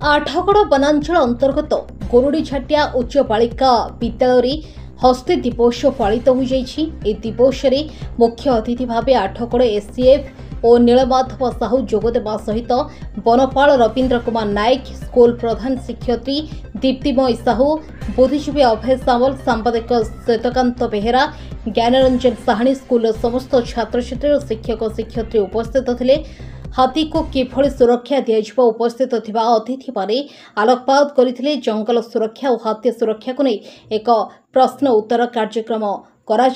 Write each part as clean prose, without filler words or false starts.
आठगड़ वनांचल अंतर्गत गोरुड़ीझाटिया उच्च बालिका विद्यालय हस्ती दिवस पालित हो दिवस मुख्य अतिथि भाव आठगड़ एससीएफ और नीलमाधव साहू जोगदेवा सहित वनपाल रवीन्द्र कुमार नायक स्कूल प्रधान शिक्षयित्री दीप्तिमयी साहू बुद्धिजीवी अभय सामल सांबादिक श्वेतकांत बेहेरा ज्ञानरंजन साहानी स्कूल समस्त छात्र छात्री और शिक्षक शिक्षयित्री उपस्थित थे। हाथी को किभली सुरक्षा दिया उपस्थित थिबा अतिथि माने आलोकपात करथिले। जंगल सुरक्षा और हाथी सुरक्षा को नहीं एक प्रश्न उत्तर कार्यक्रम करा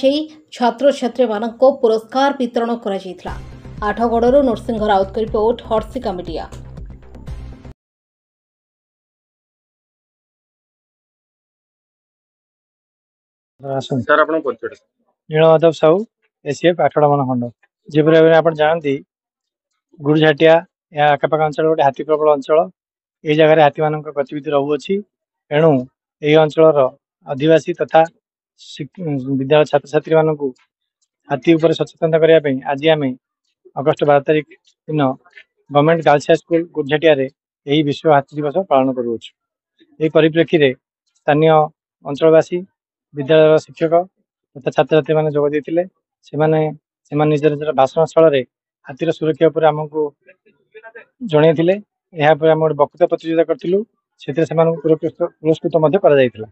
छात्र छात्री मानक पुरस्कार वितरण करा जायथिला। आठगड़र नरसिंह राउत की रिपोर्ट, हर्षिका मीडिया। सर आपण परिचय नीलमाधव साहू एसीएफ आठगड़ मनखंड जेपरी भाव आप जानती गुरुझाटिया या आखपाख अंचल गोटे हाथी प्रबल अंचल ये जगह हाथी मान गतिविधि रहुअछि। एणु यही अंचल आदिवासी तथा विद्यालय छात्र छात्री मान हाथी उपर सचेतनता करने आज आम अगस्ट 12 तारिख दिन गवर्नमेंट गर्ल्स हाई स्कूल गुरुझाटिया यही विश्व हाथी दिवस पालन करुँच। यह परिप्रेक्षी में स्थानीय अंचलवासी विद्यालय शिक्षक तथा छात्र छात्री मैंने जोग देते निज निजर भाषण स्थल हाथीर सुरक्षा पर आमको जन आम गोटे वक्तृता प्रतियोगिता करूँ से पुरस्कृत।